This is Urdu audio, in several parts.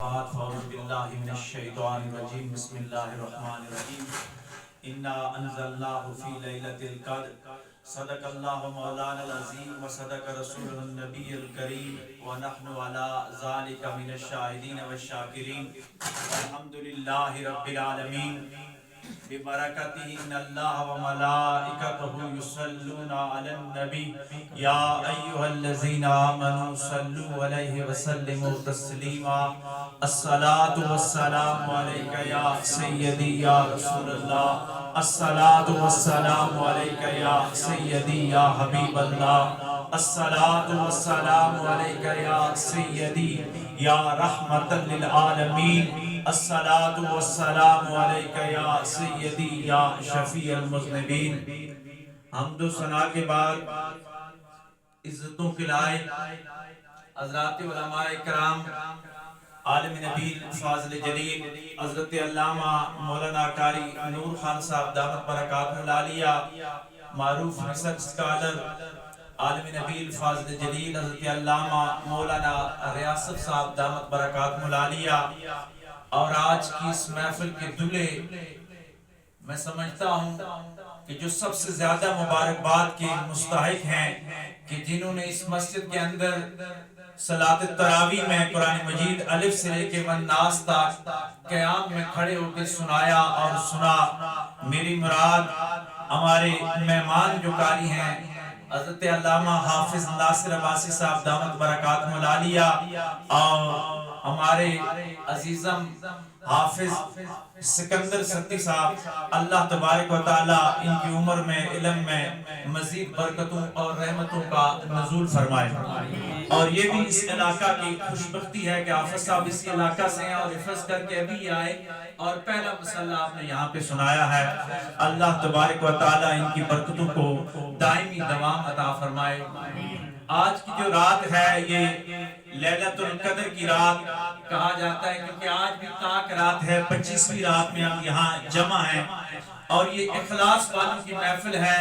أعوذ بالله من الشيطان الرجيم بسم الله الرحمن الرحيم إنا أنزلناه في ليلة القدر صدق الله مولانا العظيم وصدق رسوله النبي الكريم ونحن على ذلك من الشاهدين والشاكرين الحمد لله رب العالمين ببركته إن الله وملائكته يصلون على النبي يا أيها الذين آمنوا صلوا عليه وسلموا تسليما الصلاة والسلام عليك يا سيدي يا رسول الله الصلاة والسلام عليك يا سيدي يا حبيب الله الصلاة والسلام عليك يا سيدي يا رحمة للعالمین الصلاة والسلام علیک یا سیدی یا شفیع المذنبین۔ حمد و ثنا کے بعد عزتوں کے لائق حضرات علماء کرام، عالم نبیل فاضل جلیل حضرت علامہ مولانا قاری نور خان صاحب دامت برکاتہ العالیہ، معروف ریسرچ اسکالر عالم نبیل فاضل جلیل حضرت علامہ مولانا ریاست صاحب دامت برکاتہ العالیہ، اور آج کی اس محفل کے دلے میں سمجھتا ہوں کہ جو سب سے زیادہ مبارکباد کے مستحق ہیں کہ جنہوں نے اس مسجد کے اندر صلاۃ التراویح میں قرآن مجید الف سے لے کے والناس تک قیام میں کھڑے ہو کے سنایا اور سنا۔ میری مراد ہمارے مہمان جو قاری ہیں حضرت علامہ حافظ ناصر عباسی صاحب دامت برکاتہ العالیہ اور ہمارے عزیزم حافظ سکندر ستی صاحب، اللہ تبارک و تعالی ان کی عمر میں علم میں مزید برکتوں اور رحمتوں کا نزول فرمائے۔ اور یہ بھی اس علاقہ کی خوشبختی ہے کہ حافظ صاحب اسی علاقہ سے ہیں اور حفظ کر کے ابھی آئے اور پہلا مسئلہ آپ نے یہاں پہ سنایا ہے۔ اللہ تبارک و تعالی ان کی برکتوں کو دائمی دوام عطا فرمائے۔ آج کی جو رات ہے یہ لیلۃ القدر کی رات کہا جاتا ہے کیونکہ آج بھی تاک رات ہے، 25ویں رات میں ہم یہاں جمع ہیں، اور یہ اخلاص والوں کی محفل ہے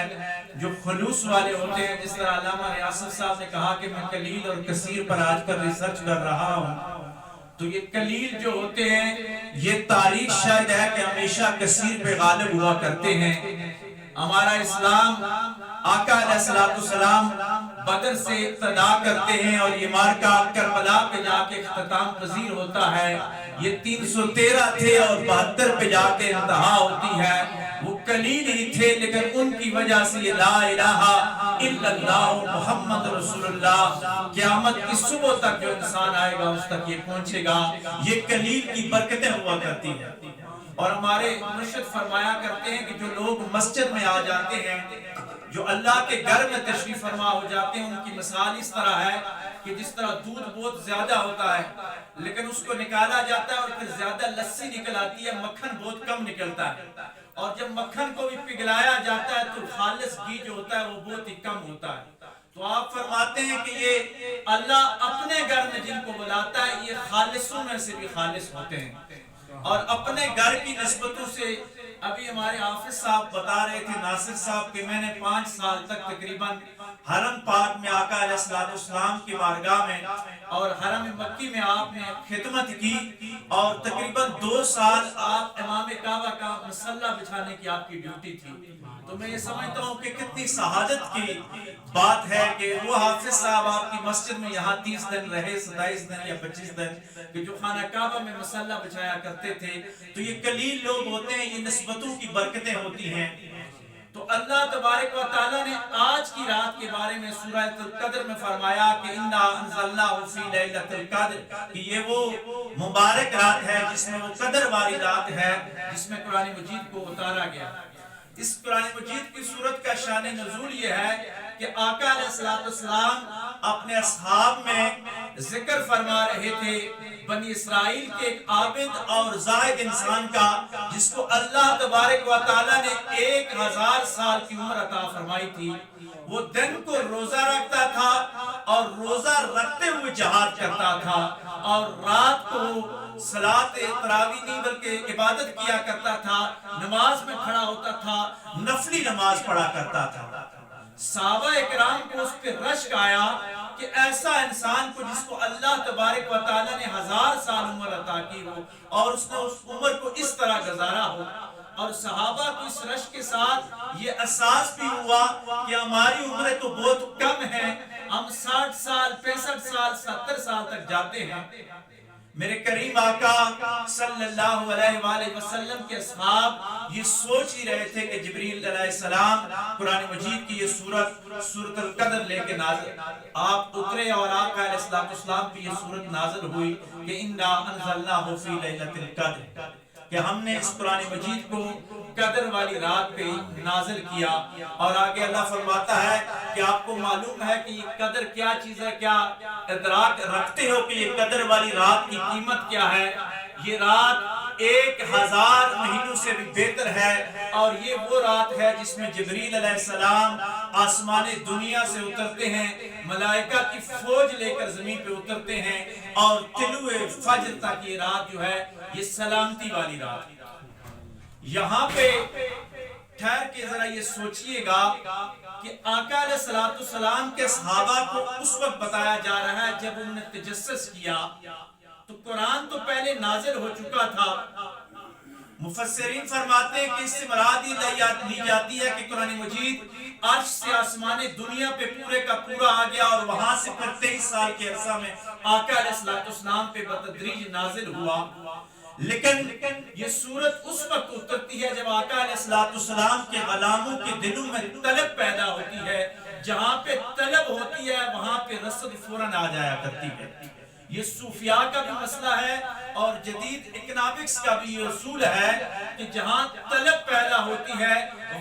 جو خلوص والے ہوتے ہیں۔ جس طرح علامہ ریاست صاحب نے کہا کہ میں قلیل اور کثیر پر آج کل ریسرچ کر رہا ہوں، تو یہ قلیل جو ہوتے ہیں یہ تاریخ شاید ہے کہ ہمیشہ کثیر پہ غالب ہوا کرتے ہیں۔ ہمارا اسلام آقا علیہ السلام بدر سے ابتدا کرتے ہیں اور یہ مارکہ کربلا پہ جا کے اختتام پذیر ہوتا ہے۔ یہ 313 تھے اور 72 پہ جا کے انتہا ہوتی ہے۔ وہ قلیل ہی تھے لیکن ان کی وجہ سے یہ لا الہ الا اللہ محمد رسول اللہ قیامت کی صبح تک جو انسان آئے گا اس تک یہ پہنچے گا۔ یہ قلیل کی برکتیں ہوا کرتی ہیں، اور ہمارے مرشد فرمایا کرتے ہیں کہ جو لوگ مسجد میں آ جاتے ہیں، جو اللہ کے گھر میں تشریف فرما ہو جاتے ہیں، ان کی مثال اس طرح ہے کہ جس طرح دودھ بہت زیادہ ہوتا ہے لیکن اس کو نکالا جاتا ہے اور پھر زیادہ لسی نکل آتی ہے، مکھن بہت کم نکلتا ہے، اور جب مکھن کو بھی پگھلایا جاتا ہے تو خالص گھی جو ہوتا ہے وہ بہت ہی کم ہوتا ہے۔ تو آپ فرماتے ہیں کہ یہ اللہ اپنے گھر میں جن کو بلاتا ہے یہ خالصوں میں سے بھی خالص ہوتے ہیں، اور اپنے گھر کی نسبتوں سے ابھی ہمارے حافظ صاحب بتا رہے تھے ناصر صاحب کہ میں نے 5 سال تک تقریباً حرم پاک میں آقا علیہ السلام کی بارگاہ میں اور حرم مکی میں آپ نے خدمت کی، اور تقریباً 2 سال آپ امام کعبہ کا مسلح بچھانے کی آپ کی ڈیوٹی تھی۔ تو میں یہ سمجھتا ہوں کہ کتنی سعادت کی بات ہے کہ وہ حافظ صاحب آپ کی مسجد میں یہاں 30 دن رہے، 27 دن یا 25 دن، کہ جو خانہ کعبہ میں مسلح بچھایا کرتے تھے۔ تو یہ قلیل لوگ ہوتے ہیں، یہ نسبتوں کی برکتیں ہوتی ہیں۔ تو اللہ تبارک و تعالیٰ نے آج کی رات کے بارے میں سورہ القدر میں فرمایا کہ انا انزلناہ فی لیلۃ القدر، کہ یہ وہ مبارک رات ہے جس میں وہ قدر والی رات ہے جس میں قرآن مجید کو اتارا گیا۔ اس قرآن مجید کی صورت کا شان نزول یہ ہے کہ آقا علیہ السلام اپنے اصحاب میں ذکر فرما رہے تھے بنی اسرائیل کے ایک عابد اور زاہد انسان کا جس کو اللہ تبارک و تعالیٰ نے 1000 سال کی عمر عطا فرمائی تھی۔ وہ دن کو روزہ رکھتا تھا اور روزہ رکھتے ہوئے جہاد کرتا تھا، اور رات کو صلاۃ تراویح نہیں بلکہ عبادت کیا کرتا تھا، نماز میں کھڑا ہوتا تھا، نفلی نماز پڑھا کرتا تھا۔ صحابہ اکرام کو اس پہ رشک آیا کہ ایسا انسان کو جس کو اللہ تبارک و تعالیٰ نے 1000 سال عمر عطا کی ہو اور اس نے اس عمر کو اس طرح گزارا ہو، اور صحابہ کو اس رشک کے ساتھ یہ احساس بھی ہوا کہ ہماری عمریں تو بہت کم ہیں، ہم 60 سال 65 سال 70 سال تک جاتے ہیں۔ میرے کریم آقا صلی اللہ علیہ وآلہ وسلم کے اصحاب یہ سوچ ہی رہے تھے کہ جبریل علیہ السلام قرآن مجید کی یہ سورۃ القدر لے کے نازل آپ اترے، اور آقا علیہ السلام کی یہ سورت نازل ہوئی کہ انا انزلناہ فی لیلۃ القدر، کہ ہم نے اس قرآن مجید کو قدر والی رات پہ نازل کیا۔ اور آگے اللہ فرماتا ہے کہ آپ کو معلوم ہے کہ یہ قدر کیا چیز ہے، کیا ادراک رکھتے ہو کہ یہ قدر والی رات کی قیمت کیا ہے؟ یہ رات 1000 مہینوں سے بھی بہتر ہے، اور یہ وہ رات ہے جس میں جبریل علیہ السلام آسمان دنیا سے اترتے ہیں، ملائکہ کی فوج لے کر زمین پہ اترتے ہیں، اور طلوع فجر تک یہ رات جو ہے یہ سلامتی والی رات۔ یہاں پہ ٹھہر کے ذرا یہ سوچئے گا کہ آقا علیہ السلام کے صحابہ کو اس وقت بتایا جا رہا ہے جب انہوں نے تجسس کیا، تو قرآن تو پہلے نازل ہو چکا تھا۔ مفسرین فرماتے ہیں کہ اس سے مراد لی جاتی ہے کہ قرآن مجید عرش سے آسمان دنیا پہ پورے کا پورا آ گیا، اور وہاں سے پھر 23 سال کے عرصہ میں آقا علیہ السلام پہ بتدریج نازل ہوا۔ لیکن یہ سورت اس وقت اترتی ہے جب آقا علیہ السلام کے غلاموں کے دلوں میں طلب پیدا ہوتی ہے۔ جہاں پہ طلب ہوتی ہے وہاں پہ رسد فوراً آ جایا کرتی ہے۔ یہ صوفیاء کا بھی مسئلہ ہے اور جدید اکنامکس کا بھی یہ اصول ہے کہ جہاں طلب پیدا ہوتی ہے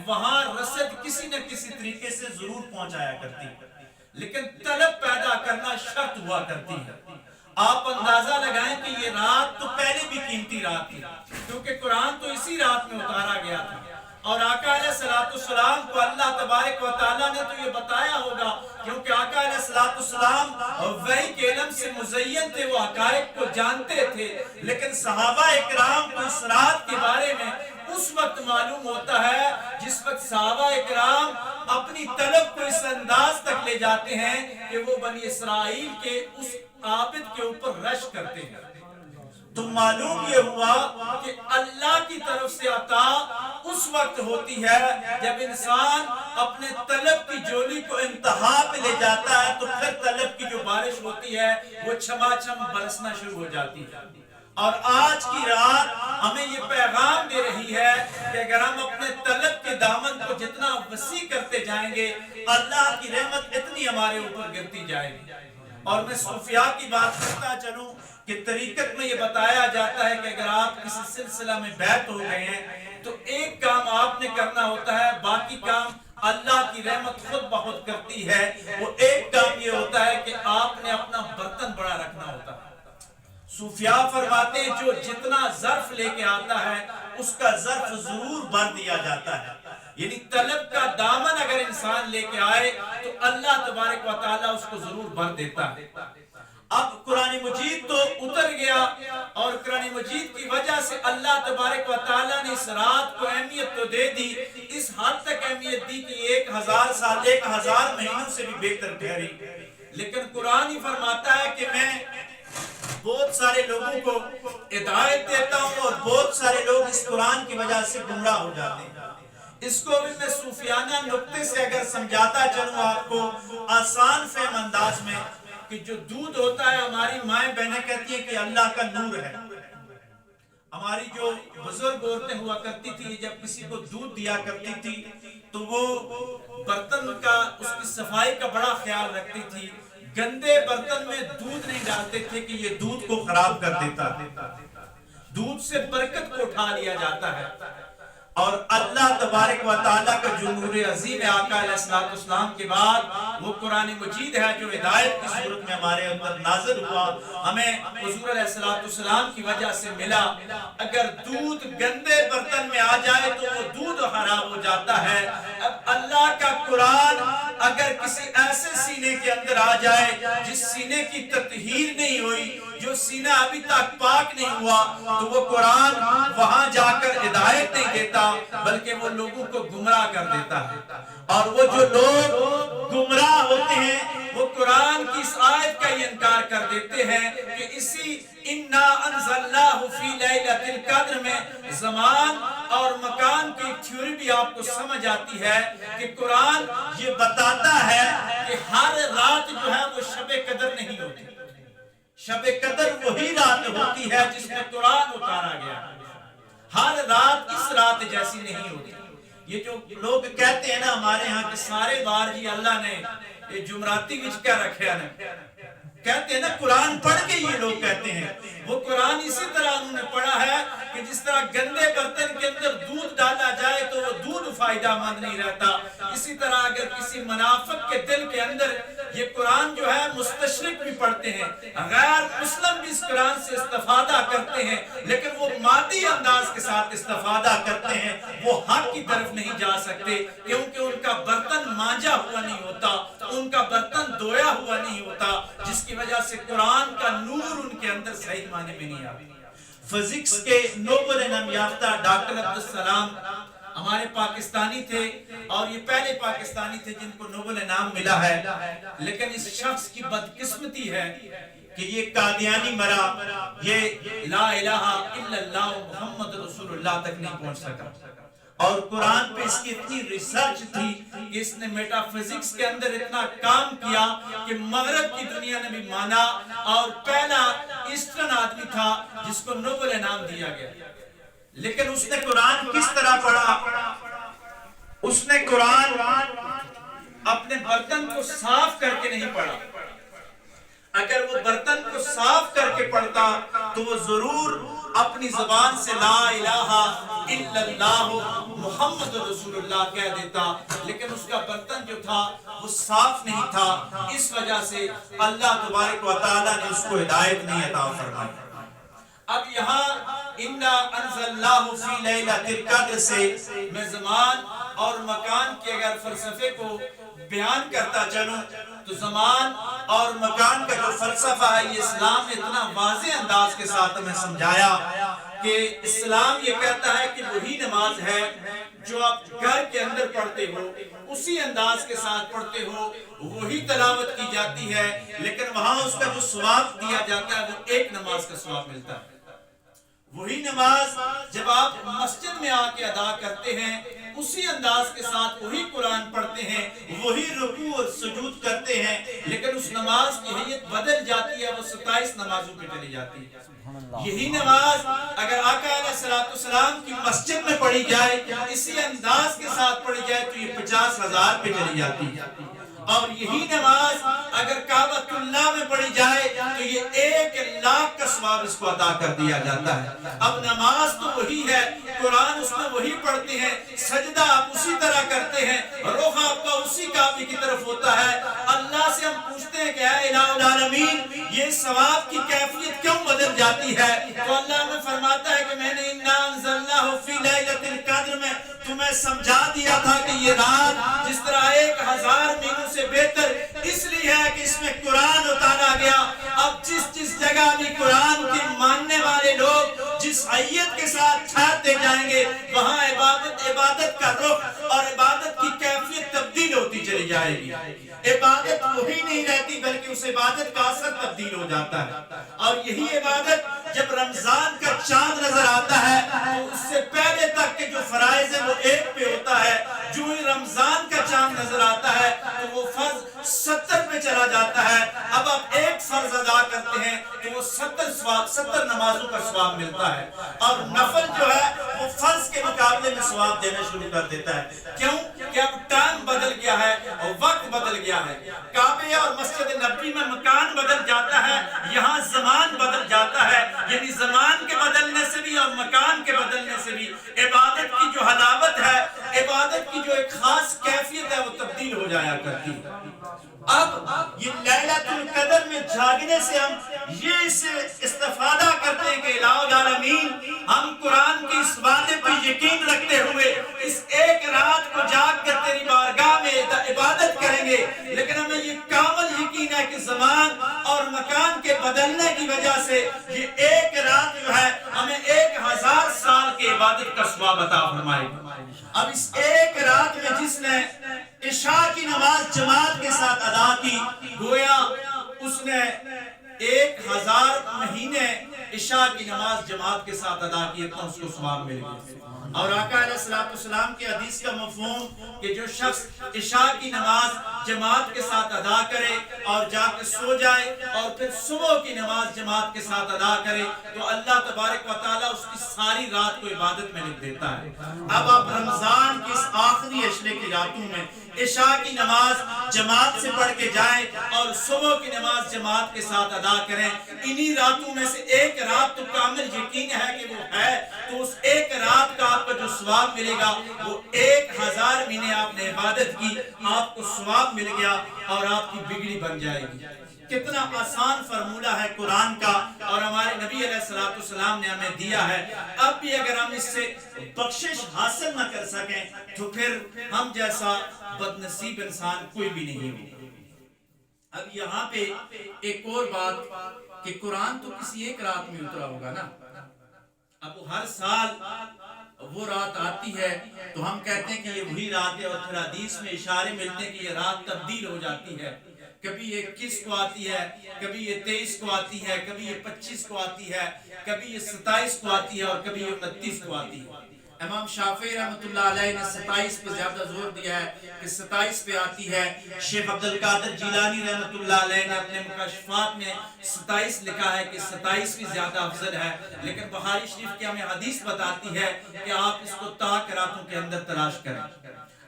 وہاں رسد کسی نہ کسی طریقے سے ضرور پہنچایا کرتی ہے، لیکن طلب پیدا کرنا شرط ہوا کرتی ہے۔ آپ اندازہ لگائیں کہ یہ رات تو پہلے بھی قیمتی رات تھی، کیونکہ قرآن تو اسی رات میں اتارا گیا تھا، اور آقا علیہ السلام کو اللہ تبارک و تعالیٰ نے تو یہ بتایا ہوگا، کیونکہ آقا علیہ السلام وحی کے علم سے مزین تھے، وہ حقائق کو جانتے تھے، لیکن صحابہ اکرام کو اس رات کے بارے میں اس وقت معلوم ہوتا ہے جس وقت صحابہ اکرام اپنی طلب کو اس انداز تک لے جاتے ہیں کہ وہ بنی اسرائیل کے اس عابد کے اوپر رش کرتے ہیں۔ تو معلوم یہ ہوا کہ اللہ کی طرف سے عطا اس وقت ہوتی ہے جب انسان اپنے طلب کی جولی کو انتہا پہ لے جاتا ہے، تو پھر طلب کی جو بارش ہوتی ہے وہ چھما چھم برسنا شروع ہو جاتی ہے۔ اور آج کی رات ہمیں یہ پیغام دے رہی ہے کہ اگر ہم اپنے طلب کے دامن کو جتنا وسیع کرتے جائیں گے، اللہ کی رحمت اتنی ہمارے اوپر گرتی جائے گی۔ اور میں صوفیاء کی بات کرتا چلوں کہ طریقت میں یہ بتایا جاتا ہے کہ اگر آپ کسی سلسلہ میں بیعت ہو گئے ہیں تو ایک کام آپ نے کرنا ہوتا ہے، باقی کام اللہ کی رحمت خود بخود کرتی ہے۔ وہ ایک کام یہ ہوتا ہے کہ آپ نے اپنا برتن بڑا رکھنا ہوتا ہے۔ صوفیاء فرماتے ہیں جو جتنا ظرف لے کے آتا ہے اس کا ظرف ضرور بھر دیا جاتا ہے، یعنی طلب کا دامن اگر انسان لے کے آئے تو اللہ تبارک و تعالیٰ اس کو ضرور بھر دیتا ہے۔ اب قرآن مجید تو اتر گیا، اور قرآن مجید کی وجہ سے اللہ تبارک و تعالیٰ نے اس رات کو اہمیت تو دے دی، اس حد تک اہمیت دی کہ 1000 سال 1000 مہینوں سے بھی بہتر ٹھہری۔ لیکن قرآن ہی فرماتا ہے کہ میں بہت سارے لوگوں کو ہدایت دیتا ہوں اور بہت سارے لوگ اس قرآن کی وجہ سے گمراہ ہو جاتے ہیں۔ اس کو بھی میں صوفیانہ نقطے سے اگر سمجھاتا چلوں آپ کو آسان فہم انداز میں، کہ جو دودھ ہوتا ہے ہماری مائیں بہنیں کہتی ہیں کہ اللہ کا نور ہے۔ ہماری جو بزرگ عورتیں ہوا کرتی تھی جب کسی کو دودھ دیا کرتی تھی تو وہ برتن کا اس کی صفائی کا بڑا خیال رکھتی تھی، گندے برتن میں دودھ نہیں ڈالتے تھے کہ یہ دودھ کو خراب کر دیتا، دودھ سے برکت کو اٹھا لیا جاتا ہے۔ اور اللہ تبارک و تعالیٰ کا جو نور عظیم ہے آقا علیہ السلام کے بعد وہ قرآن مجید ہے جو ہدایت کی صورت میں ہمارے اندر نازل ہوا، ہمیں حضور علیہ السلام کی وجہ سے ملا۔ اگر دودھ گندے برتن میں آ جائے تو وہ دودھ خراب ہو جاتا ہے۔ اب اللہ کا قرآن اگر کسی ایسے سینے کے اندر آ جائے جس سینے کی تطہیر نہیں ہوئی، جو سینہ ابھی تک پاک نہیں ہوا، تو وہ قرآن وہاں جا کر ہدایت نہیں دیتا بلکہ وہ لوگوں کو گمراہ کر دیتا ہے۔ اور وہ جو لوگ گمراہ ہوتے ہیں وہ قرآن کی اس آیت کا یہ انکار کر دیتے ہیں کہ اسی اِنَّا أَنزَلْنَاهُ فِي لَيْلَةِ الْقَدْرِ میں زمان اور مکان کی تھیوری بھی آپ کو سمجھ آتی ہے کہ قرآن یہ بتاتا ہے کہ ہر رات جو ہے وہ شب قدر نہیں ہوتی۔ شب قدر وہی رات ہوتی ہے جس میں قرآن اتارا گیا، ہر رات اس رات جیسی نہیں ہوتی۔ یہ جو لوگ کہتے ہیں نا ہمارے ہاں کہ سارے بار جی اللہ نے یہ جمعراتی وچ کیا رکھے ہیں، کہتے ہیں نا قرآن پڑھ کے یہ لوگ کہتے ہیں، وہ قرآن اسی طرح انہوں نے پڑھا ہے کہ جس طرح گندے برتن کے اندر دودھ ڈالا جائے تو وہ دودھ فائدہ مند نہیں رہتا، اسی طرح اگر کسی منافق کے دل کے اندر یہ قرآن جو ہے مستشرق بھی پڑھتے ہیں، غیر مسلم بھی اس قرآن سے استفادہ کرتے ہیں، لیکن وہ مادی انداز کے ساتھ استفادہ کرتے ہیں، وہ حق کی طرف نہیں جا سکتے کیونکہ ان کا برتن مانجا ہوا نہیں ہوتا، ان کا برتن دھویا ہوا نہیں ہوتا، جس کی وجہ سے قرآن کا نور ان کے اندر صحیح معنی میں نہیں آتا۔ فزکس کے نوبل انعام یافتہ ڈاکٹر عبدالسلام ہمارے پاکستانی تھے اور یہ پہلے پاکستانی تھے جن کو نوبل انعام ملا ہے، لیکن اس شخص کی بدقسمتی ہے کہ یہ قادیانی مرا، یہ لا الہ الا اللہ محمد رسول اللہ تک نہیں پہنچ سکا، اور قرآن پہ اس کی اتنی ریسرچ تھی کہ اس نے میٹا فزکس کے اندر اتنا کام کیا کہ مغرب کی دنیا نے بھی مانا اور پہلا ایسٹرن آدمی تھا جس کو نوبل انعام دیا گیا۔ لیکن اس نے قرآن کس طرح پڑھا؟ اس نے قرآن اپنے برتن کو صاف کر کے نہیں پڑھا۔ اگر وہ برتن کو صاف کر کے پڑھتا تو وہ ضرور اپنی زبان سے لا الہ الا اللہ محمد رسول اللہ کہہ دیتا، لیکن اس کا برتن جو تھا وہ صاف نہیں تھا، اس وجہ سے اللہ تبارک و تعالیٰ نے اس کو ہدایت نہیں عطا فرمائی۔ اب یہاں اِنَّا أَنزَلْنَاهُ فِي لَيْلَةِ الْقَدْرِ سے میں زمان اور مکان کے اگر فلسفے کو بیان کرتا چلوں تو زمان اور مکان کا جو فلسفہ ہے یہ اسلام نے اتنا واضح انداز کے ساتھ ہمیں سمجھایا کہ اسلام یہ کہتا ہے کہ وہی نماز ہے جو آپ گھر کے اندر پڑھتے ہو، اسی انداز کے ساتھ پڑھتے ہو، وہی تلاوت کی جاتی ہے، لیکن وہاں اس کا جو ثواب دیا جاتا ہے وہ ایک نماز کا ثواب ملتا ہے۔ وہی نماز جب آپ مسجد میں آ کے ادا کرتے ہیں اسی انداز کے ساتھ وہی قرآن پڑھتے ہیں، وہی رکوع اور سجود کرتے ہیں، لیکن اس نماز کی حیت بدل جاتی ہے، وہ 27 نمازوں پہ چلی جاتی ہے۔ یہی نماز اگر آقا علیہ السلام کی مسجد میں پڑھی جائے، اسی انداز کے ساتھ پڑھی جائے تو یہ 50,000 پہ چلی جاتی ہے، اور یہی نماز اگر کعبۃ اللہ میں پڑھی جائے تو یہ 1,00,000 کا ثواب اس کو عطا کر دیا جاتا ہے۔ اب نماز تو وہی ہے، قرآن اس میں وہی پڑھتے ہیں، سجدہ آپ اسی طرح کرتے ہیں، رخ آپ کا اسی کعبے کی طرف ہوتا ہے۔ اللہ سے ہم پوچھتے ہیں کہ اے الہ العالمین یہ ثواب کی کیفیت کیوں بدل جاتی ہے؟ تو اللہ میں فرماتا ہے کہ میں نے اِنَّا أَنزَلْنَاهُ فِي لَيْلَةِ الْقَدْرِ میں تمہیں سمجھا دیا تھا کہ یہ رات جس طرح 1,000 مہینوں سے بہتر اس لیے ہے کہ اس میں قرآن اتارا گیا۔ اب جس جگہ بھی قرآن کی ماننے والے لوگ جس حیت کے ساتھ ٹھہرتے جائیں گے وہاں عبادت کا رخ اور عبادت کی کیفیت تبدیل ہوتی چلی جائے گی۔ عبادت وہی نہیں رہتی بلکہ اس عبادت کا اثر تبدیل ہو جاتا ہے، اور یہی عبادت جب رمضان کا چاند نظر آتا ہے تو اس سے پہلے تک کے جو فرائض ہیں وہ 1 پہ ہوتا ہے، جو ہی رمضان کا چاند نظر آتا ہے تو وہ فرض 70 پہ چلا جاتا ہے۔ اب آپ ایک فرض ادا کرتے ہیں تو وہ 70 نمازوں کا ثواب ملتا ہے، اور نفل جو ہے وہ فرض کے مقابلے میں ثواب دینا شروع کر دیتا ہے۔ کیوں کہ اب ٹائم بدل گیا ہے اور وقت بدل گیا ہے، کعبے اور مسجد نبوی میں مکان بدل جاتا ہے، یہاں زمان بدل جاتا ہے، یعنی زمان کے بدلنے سے بھی اور مکان کے بدلنے سے بھی عبادت کی جو حلاوت ہے، عبادت کی جو ایک خاص کیفیت ہے وہ تبدیل ہو جایا کرتی ہے۔ اب یہ لیلۃ القدر میں جاگنے سے ہم یہ استفادہ کرتے ہیں کہ الہ العالمین ہم قرآن کی اس وعدے پہ یقین رکھتے ہوئے اس ایک رات کو جاگ کر تیری بارگاہ میں عبادت کریں گے نماز جماعت کے ساتھ ادا کی اتنا اس کو ثواب مل گیا۔ اور آقا علیہ السلام کی حدیث کا مفہوم کہ جو شخص عشاء کی نماز جماعت کے ساتھ ادا کرے اور جا کے سو جائے اور پھر صبح کی نماز جماعت کے ساتھ ادا کرے تو اللہ تبارک و تعالیٰ اس کی ساری رات کو عبادت میں لکھ دیتا ہے۔ اب آپ رمضان کی اس آخری عشرے کی راتوں میں عشاء کی نماز جماعت سے پڑھ کے جائیں اور صبح کی نماز جماعت کے ساتھ ادا کریں۔ انہی راتوں میں سے ایک رات تو کامل یقین ہے کہ وہ ہے، تو اس ایک رات کا آپ کو جو ثواب ملے گا وہ 1000 مہینے آپ نے عبادت کی، آپ کو ثواب مل گیا اور آپ کی بگڑی بن جائے گی۔ کتنا آسان فرمولہ ہے قرآن کا، اور ہمارے نبی علیہ السلام نے ہمیں دیا ہے۔ اب بھی اگر ہم اس سے بخشش حاصل نہ کر سکیں تو پھر ہم جیسا بدنصیب انسان کوئی بھی نہیں ہو۔ اب یہاں پہ ایک اور بات کہ قرآن تو کسی ایک رات میں اترا ہوگا نا، اب ہر سال وہ رات آتی ہے تو ہم کہتے ہیں کہ یہ وہی رات ہے، اور پھر حدیث میں اشارے ملتے ہیں کہ یہ رات تبدیل ہو جاتی ہے، کبھی یہ 21 کو آتی ہے، کبھی یہ 23 کو آتی ہے، کبھی یہ 25 کو آتی ہے، کبھی یہ 27 کو آتی ہے اور کبھی یہ 29 کو آتی ہے۔ امام شافعی رحمۃ اللہ علیہ نے 27 پہ زیادہ زور دیا ہے کہ 27 پہ آتی ہے۔ شیخ عبدالقادر جیلانی رحمۃ اللہ علیہ نے اپنے مکاشفات میں 27 لکھا ہے کہ 27 بھی زیادہ افضل ہے، لیکن بخاری شریف کی ہمیں حدیث بتاتی ہے کہ آپ اس کو طاق راتوں کے اندر تلاش کریں۔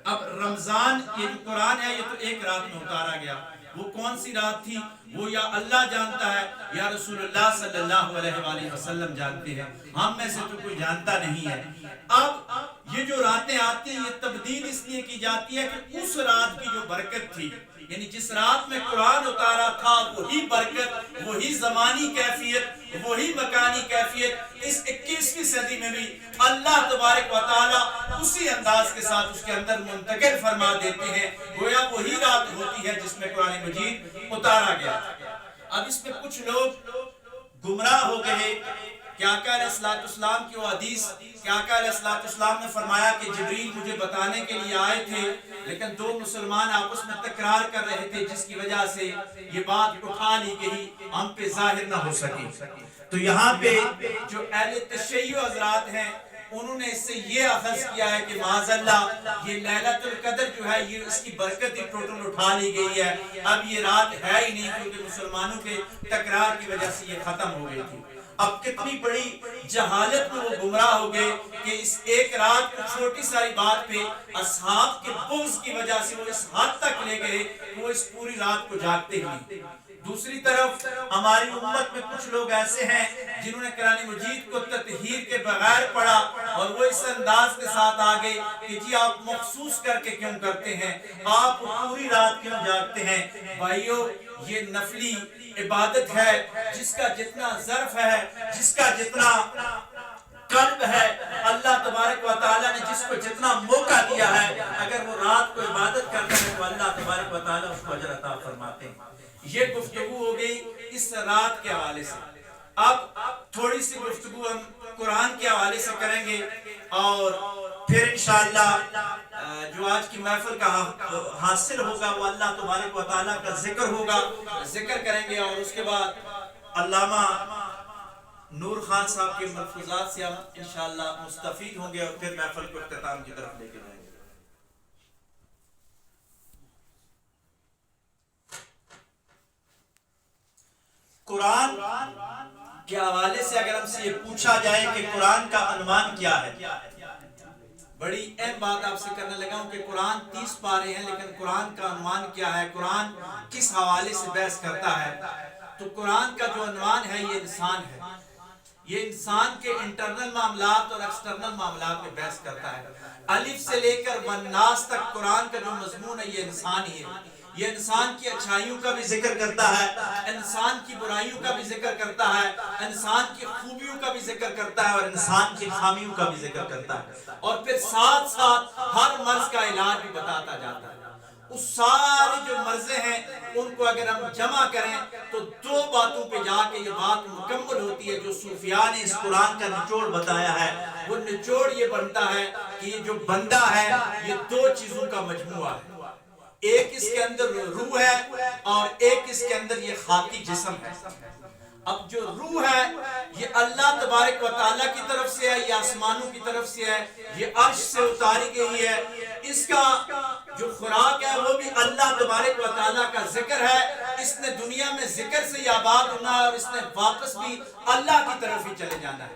اب رمضان یہ جو قرآن ہے یہ تو ایک رات میں اتارا گیا، وہ کون سی رات تھی وہ یا اللہ جانتا ہے یا رسول اللہ صلی اللہ علیہ وآلہ وسلم جانتے ہیں، ہم میں سے تو کوئی جانتا نہیں ہے۔ اب یہ جو راتیں آتی ہیں یہ تبدیل اس لیے کی جاتی ہے کہ اس رات کی جو برکت تھی، یعنی جس رات میں قرآن اتارا تھا وہی برکت، وہی زمانی کیفیت، وہی مکانی کیفیت اس 21ویں صدی میں بھی اللہ تبارک و تعالیٰ اسی انداز کے ساتھ اس کے اندر منتقل فرما دیتے ہیں، گویا وہی رات ہوتی ہے جس میں قرآن مجید اتارا گیا۔ اب اس میں کچھ لوگ گمراہ ہو گئے کہ آقا علیہ السلام کی وہ حدیث کہ آقا علیہ السلام نے فرمایا کہ جبریل مجھے بتانے کے لیے آئے تھے، لیکن دو مسلمان آپس میں تکرار کر رہے تھے جس کی وجہ سے یہ بات اٹھا لی گئی، ہم پہ ظاہر نہ ہو سکی۔ تو یہاں پہ جو اہل تشیع حضرات ہیں انہوں نے اس سے یہ اخذ کیا ہے کہ معاذ اللہ یہ لیلۃ القدر جو ہے یہ اس کی برکت ہی ٹوٹل اٹھا لی گئی ہے، اب یہ رات ہے ہی نہیں، کیونکہ مسلمانوں کے تکرار کی وجہ سے یہ ختم ہو گئی تھی۔ اب کتنی بڑی جہالت میں وہ گمراہ ہو گئے کہ اس ایک رات کو چھوٹی ساری بات پہ اصحاب کے بغض کی وجہ سے وہ اس حد تک لے گئے کہ وہ اس پوری رات کو جاگتے ہی نہیں۔ دوسری طرف ہماری امت میں کچھ لوگ ایسے ہیں جنہوں نے قرآن مجید کو تطہیر کے بغیر پڑھا اور وہ اس انداز کے ساتھ آگے کہ جی آپ مخصوص کر کے کیوں کرتے ہیں، آپ پوری رات کیوں جاگتے ہیں۔ بھائیو یہ نفلی عبادت ہے، جس کا جتنا ظرف ہے، جس کا جتنا قلب ہے، اللہ تبارک و تعالیٰ نے جس کو جتنا موقع دیا ہے، اگر وہ رات کو عبادت کرتا ہے تو اللہ تبارک و تعالیٰ اس کو اجر عطا فرماتے ہیں۔ یہ گفتگو ہو گئی اس رات کے حوالے سے۔ اب تھوڑی سی گفتگو ہم قرآن کے حوالے سے کریں گے اور پھر انشاءاللہ جو آج کی محفل کا حاصل ہوگا وہ اللہ تبارک و تعالیٰ کا ذکر ہوگا، ذکر کریں گے، اور اس کے بعد علامہ نور خان صاحب کے ملفوظات سے ہم انشاءاللہ مستفید ہوں گے اور پھر محفل کو اختتام کی طرف لے کے جائیں گے۔ قرآن کے حوالے سے اگر ہم سے یہ پوچھا جائے کہ قرآن کا عنوان کیا ہے، بڑی اہم بات آپ سے کرنے لگا ہوں کہ قرآن 30 پارے ہیں، لیکن قرآن کا عنوان کیا ہے، قرآن کس حوالے سے بحث کرتا ہے؟ تو قرآن کا جو عنوان ہے یہ انسان ہے، یہ انسان کے انٹرنل معاملات اور ایکسٹرنل معاملات میں بحث کرتا ہے۔ الف سے لے کر والناس تک قرآن کا جو مضمون ہے یہ انسان ہی ہے۔ یہ انسان کی اچھائیوں کا بھی ذکر کرتا ہے، انسان کی برائیوں کا بھی ذکر کرتا ہے، انسان کی خوبیوں کا بھی ذکر کرتا ہے اور انسان کی خامیوں کا بھی ذکر کرتا ہے، اور پھر ساتھ ساتھ ہر مرض کا علاج بھی بتاتا جاتا ہے۔ اس ساری جو مرضیں ہیں ان کو اگر ہم جمع کریں تو دو باتوں پہ جا کے یہ بات مکمل ہوتی ہے جو صوفیاء نے اس قرآن کا نچوڑ بتایا ہے۔ وہ نچوڑ یہ بنتا ہے کہ یہ جو بندہ ہے یہ دو چیزوں کا مجموعہ ہے، ایک اس کے اندر روح ہے اور ایک اس کے اندر یہ خاکی جسم ہے۔ اب جو روح ہے یہ اللہ تبارک و تعالیٰ کی طرف سے ہے، یہ آسمانوں کی طرف سے ہے، یہ عرش سے اتاری گئی ہے. اس کا جو خوراک ہے وہ بھی اللہ تبارک و تعالیٰ کا ذکر ہے. اس نے دنیا میں ذکر سے ہی آباد ہونا ہے اور اس نے واپس بھی اللہ کی طرف ہی چلے جانا ہے.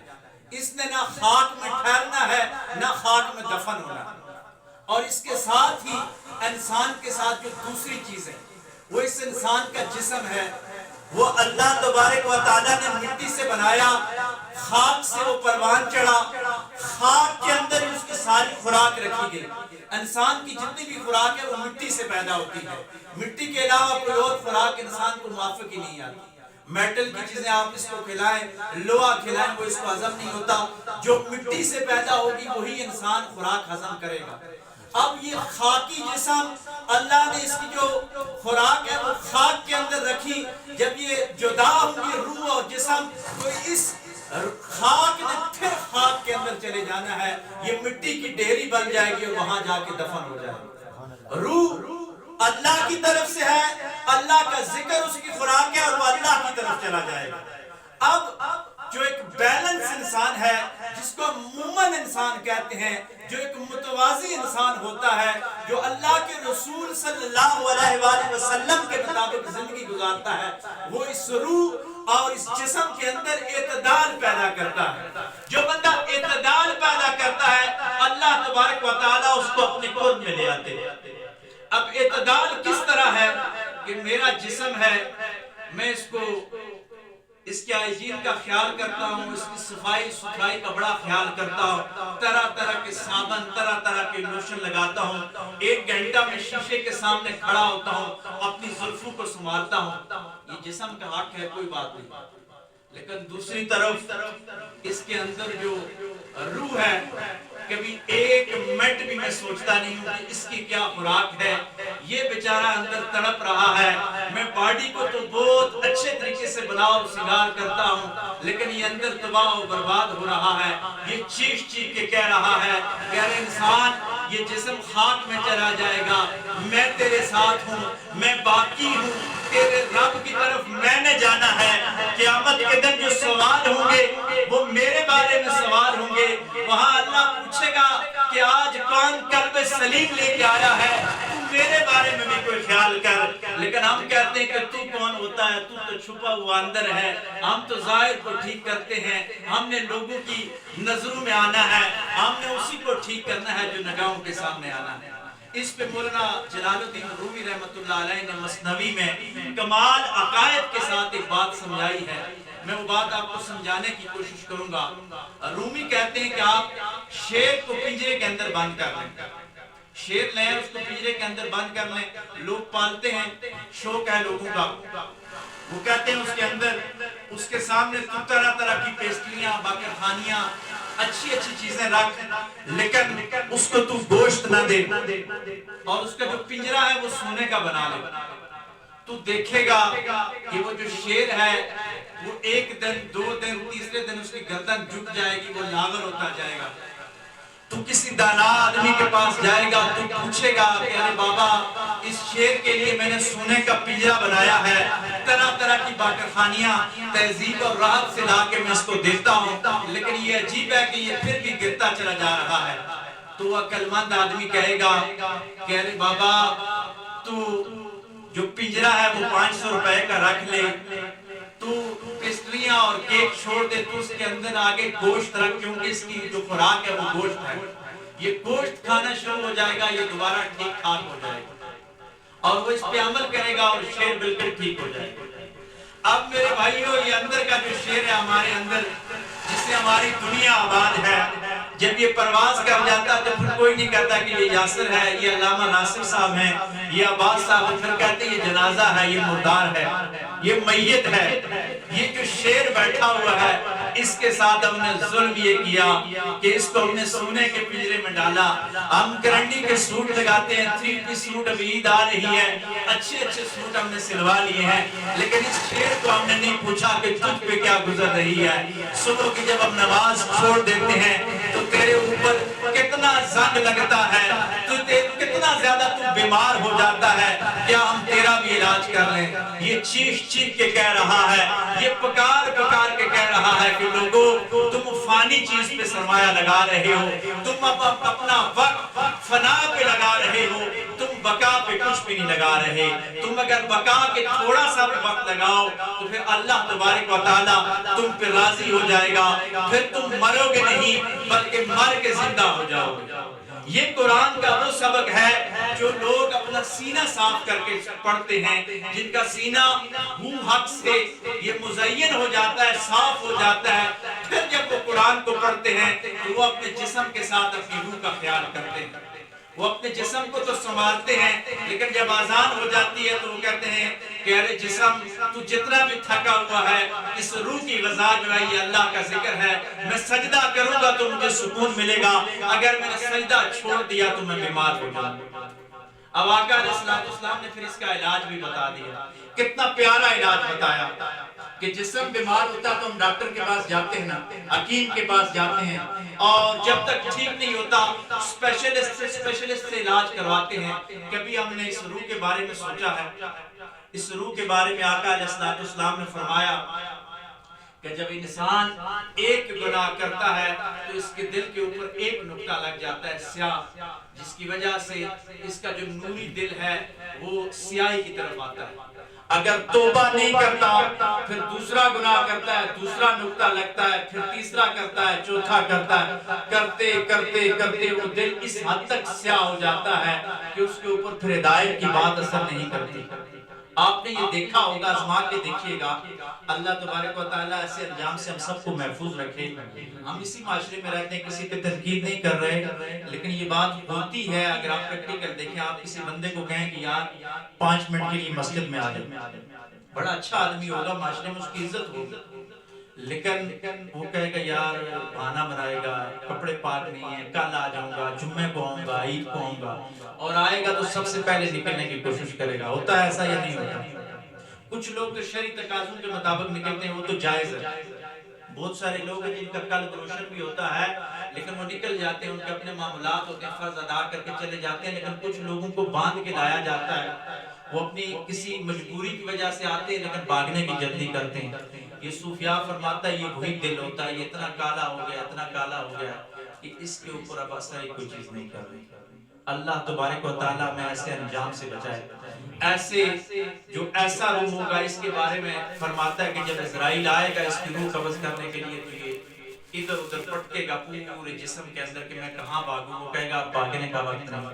اس نے نہ خاک میں ٹھہرنا ہے نہ خاک میں دفن ہونا ہے. اور اس کے ساتھ ہی انسان کے ساتھ جو دوسری چیز ہے وہ اس انسان کا جسم ہے، وہ اللہ تبارک و تعالیٰ نے مٹی سے بنایا، خاک سے وہ پروان چڑھا، خاک کے اندر اس کی ساری خوراک رکھی گئی. انسان کی جتنی بھی خوراک ہے وہ مٹی سے پیدا ہوتی ہے. مٹی کے علاوہ کوئی اور خوراک انسان کو موافق ہی نہیں آتی. میٹل کی چیزیں آپ اس کو کھلائیں، لوہا کھلائیں، وہ اس کو ہضم نہیں ہوتا. جو مٹی سے پیدا ہوگی وہی انسان خوراک ہضم کرے گا. اب یہ خاکی جسم اللہ نے اس کی جو خوراک ہے وہ خاک کے اندر رکھی. جب یہ جدا ہوگی روح اور جسم تو اس خاک نے پھر خاک کے اندر چلے جانا ہے. یہ مٹی کی ڈھیری بن جائے گی اور وہاں جا کے دفن ہو جائے گی. روح اللہ کی طرف سے ہے، اللہ کا ذکر اس کی خوراک ہے اور وہ اللہ کی طرف چلا جائے گا. اب جو ایک بیلنس انسان ہے جس کو مومن انسان کہتے ہیں، جو ایک متوازی انسان ہوتا ہے، جو اللہ کے رسول صلی اللہ علیہ وآلہ وسلم کے مطابق زندگی گزارتا ہے، وہ اس روح اور اس جسم کے اندر اعتدال پیدا کرتا ہے. جو بندہ اعتدال پیدا کرتا ہے اللہ تبارک و تعالیٰ اس کو اپنے قرب میں لے آتے ہیں. اب اعتدال کس طرح ہے کہ میرا جسم ہے، میں اس کو اس کی ہائیجین کا خیال کرتا ہوں، اس کی صفائی ستھرائی کا بڑا خیال کرتا ہوں، طرح طرح کے صابن، طرح طرح کے لوشن لگاتا ہوں، 1 گھنٹہ میں شیشے کے سامنے کھڑا ہوتا ہوں، اپنی زلفوں کو سنبھالتا ہوں. یہ جسم کا حق ہے، کوئی بات نہیں. لیکن دوسری طرف اس کے اندر جو روح ہے، کبھی 1 منٹ بھی میں سوچتا نہیں ہوں کہ اس کی کیا خوراک ہے. یہ بیچارہ اندر تڑپ رہا ہے. میں باڈی کو تو بہت اچھے طریقے سے بناؤ سنگار کرتا ہوں، لیکن یہ اندر تباہ و برباد ہو رہا ہے. یہ چیخ چیخ کے کہہ رہا ہے کہ اے انسان، یہ جسم خاک میں چلا جائے گا، میں تیرے ساتھ ہوں، میں باقی ہوں، تیرے رب کی طرف میں نے جانا ہے. قیامت کے دن جو سوال ہوں گے وہ میرے بارے میں سوال ہوں گے. وہاں اللہ پوچھے گا کہ آج کون قلب سلیم لے کے آیا ہے، تو میرے بارے میں بھی کوئی خیال کر. لیکن ہم کہتے ہیں کہ تو کون ہوتا ہے، تو تو چھپا ہوا اندر ہے. ہم تو ظاہر کو ٹھیک کرتے ہیں، ہم نے لوگوں کی نظروں میں آنا ہے، ہم نے اسی کو ٹھیک کرنا ہے جو نگاہوں کے سامنے آنا ہے. اس پہ مولانا جلال الدین رومی رحمۃ اللہ علیہ نے مثنوی میں کمال عقائد کے ساتھ ایک بات سمجھائی ہے. میں وہ بات آپ کو سمجھانے کی کوشش کروں گا. رومی کہتے ہیں کہ آپ شیر کو پنجرے کے اندر بند کر لیں، شیر لیں اس کو پنجرے کے اندر بند کر لیں. لوگ پالتے ہیں، شوق ہے لوگوں کا. وہ کہتے ہیں اس کے اندر اس کے سامنے تو طرح طرح کی پیسٹریاں، باقر خانیاں، اچھی اچھی چیزیں رکھ، لیکن اس کو تو گوشت نہ دے، اور اس کا جو پنجرہ ہے وہ سونے کا بنا لے. تو دیکھے گا کہ وہ جو شیر ہے وہ 1 دن 2 دن تیسرے دن اس کی گردن جھک جائے گی، وہ لاغر ہوتا جائے گا. تو کسی دانا آدمی کے پاس جائے گا، تو پوچھے گا کہ ارے بابا، اس شیر کے لیے میں نے سونے کا پنجرہ بنایا ہے، طرح طرح کی باقر خانیاں تہذیب اور راحت سے لا کے میں اس کو دیتا ہوں، لیکن یہ عجیب ہے کہ یہ پھر بھی گرتا چلا جا رہا ہے. تو وہ عقل مند آدمی کہے گا کہ ارے بابا، تو جو پنجرہ ہے وہ 500 روپے کا رکھ لے، تو پیسٹریاں اور کیک چھوڑ دے، تو اس کے اندر آگے گوشت رکھ، کیونکہ اس کی جو خوراک ہے وہ گوشت ہے. یہ گوشت کھانا شروع ہو جائے گا، یہ دوبارہ ٹھیک ٹھاک ہو جائے گا اور وہ اس پہ عمل کرے گا اور شیر بالکل ٹھیک ہو جائے گا. اب میرے بھائیو، یہ اندر کا جو شیر ہے ہمارے اندر، جس سے ہماری دنیا آباد ہے، جب یہ پرواز کر جاتا تو پھر کوئی نہیں کہتا کہ یہ یاسر ہے، یہ علامہ ناصر صاحب ہیں، یہ عباس صاحب، پھر کہتے ہیں یہ جنازہ ہے، یہ مردار ہے، یہ میت ہے. یہ جو شیر بیٹھا ہوا ہے، اس کے ساتھ ہم نے ظلم یہ کیا کہ اس کو ہم نے سونے کے پنجرے میں ڈالا. ہم کرنڈی کے سوٹ لگاتے ہیں، 3 پیس سوٹ، اب عید آ رہی ہے، اچھے اچھے سوٹ ہم نے سلوا لیے ہیں، لیکن اس شیر کو ہم نے نہیں پوچھا کہ تجھ پہ کیا گزر رہی ہے. صبح کی جب ہم نماز چھوڑ دیتے ہیں تو تیرے اوپر کتنا زنگ لگتا ہے، تو اتنا زیادہ تو بیمار ہو جاتا ہے، کیا ہم تیرا بھی علاج کر لیں؟ یہ چیخ چیخ کے کہہ رہا ہے، یہ پکار پکار کے کہہ رہا ہے کہ لوگوں تم فانی چیز پہ سرمایہ لگا رہے ہو، تم اپنا وقت فنا پہ لگا رہے ہو، تم بقا پہ کچھ بھی نہیں لگا رہے۔ تم اگر بقا کے تھوڑا سا بھی وقت لگاؤ تو پھر اللہ تبارک و تعالیٰ تم پہ راضی ہو جائے گا، پھر تم مرو گے نہیں بلکہ مر کے زندہ ہو جاؤ گے۔ یہ قرآن کا وہ سبق ہے جو لوگ اپنا سینہ صاف کر کے پڑھتے ہیں، جن کا سینہ حق سے یہ مزین ہو جاتا ہے، صاف ہو جاتا ہے، پھر جب وہ قرآن کو پڑھتے ہیں تو وہ اپنے جسم کے ساتھ اپنی روح کا خیال کرتے ہیں۔ وہ اپنے جسم کو تو سنبھالتے ہیں، لیکن جب اذان ہو جاتی ہے تو وہ کہتے ہیں کہ ارے جسم تو جتنا بھی تھکا ہوا ہے، اس روح کی غذا جو ہے یہ اللہ کا ذکر ہے، میں سجدہ کروں گا تو مجھے سکون ملے گا، اگر میں نے سجدہ چھوڑ دیا تو میں بیمار ہو جاؤں گا۔ اب آقا علیہ السلام نے پھر اس کا علاج بھی بتا دیا، کتنا پیارا علاج بتایا کہ جسم بیمار ہوتا تو ہم ڈاکٹر کے پاس جاتے ہیں نا، حکیم کے پاس جاتے ہیں، اور جب تک ٹھیک نہیں ہوتا اسپیشلسٹ سے علاج کرواتے ہیں۔ کبھی ہم نے اس روح کے بارے میں سوچا ہے؟ اس روح کے بارے میں آقا علیہ السلام نے فرمایا کہ جب انسان ایک گناہ کرتا ہے تو اس کے دل کے اوپر ایک نقطہ لگ جاتا ہے سیاہ، جس کی وجہ سے اس کا جو نوری دل ہے وہ سیاہی کی طرف آتا ہے۔ اگر توبہ نہیں کرتا پھر دوسرا گناہ کرتا ہے، دوسرا نقطہ لگتا ہے، پھر تیسرا کرتا ہے، چوتھا کرتا ہے، کرتے کرتے کرتے وہ دل اس حد تک سیاہ ہو جاتا ہے کہ اس کے اوپر پھر ہدایت کی بات اثر نہیں کرتی۔ آپ نے یہ دیکھا ہوگا، آزما کے دیکھیے گا، اللہ تبارک و تعالیٰ ایسے انجام سے ہم سب کو محفوظ رکھے۔ ہم اسی معاشرے میں رہتے ہیں، کسی پہ تنقید نہیں کر رہے، لیکن یہ بات ہوتی ہے۔ اگر آپ پریکٹیکل دیکھیں، آپ کسی بندے کو کہیں کہ یار 5 منٹ کے لیے مسجد میں آ جائے، بڑا اچھا آدمی ہوگا، معاشرے میں اس کی عزت ہوگی، لیکن وہ کہے گا یار بہانہ بنائے گا، کپڑے پاک نہیں ہیں، کل آ جاؤں گا، جمعے کو آؤں گا، عید کو آؤں گا، اور آئے گا تو سب سے پہلے نکلنے کی کوشش کرے گا۔ ہوتا ہے ایسا یا نہیں ہوتا؟ کچھ لوگ تو شرعی تقاضوں کے مطابق نکلتے ہیں، وہ تو جائز ہے۔ بہت سارے لوگ ہیں جن کا قلب روشن بھی ہوتا ہے لیکن وہ نکل جاتے ہیں، ان کے اپنے معاملات ہوتے ہیں، فرض ادا کر کے چلے جاتے ہیں، لیکن کچھ لوگوں کو باندھ کے لایا جاتا ہے، وہ اپنی کسی مجبوری کی وجہ سے آتے ہیں لیکن بھاگنے کی جلدی کرتے ہیں۔ یہ صوفیاء فرماتا ہے یہ وہی دل ہوتا ہے، یہ اتنا کالا ہو گیا، اتنا کالا ہو گیا کہ اس کے اوپر اب اثر کوئی چیز نہیں کر رہی۔ اللہ تبارک و تعالیٰ میں ایسے انجام سے بچائے۔ ایسے جو ایسا روح ہوگا، اس کے بارے میں فرماتا ہے کہ جب اسرائیل آئے گا اس کی روح قبض کرنے کے لیے تو یہ ادھر ادھر پٹکے گا پورے جسم کے اندر کہ میں کہاں بھاگوں۔ وہ کہے گا بھاگنے کا وقت نہیں۔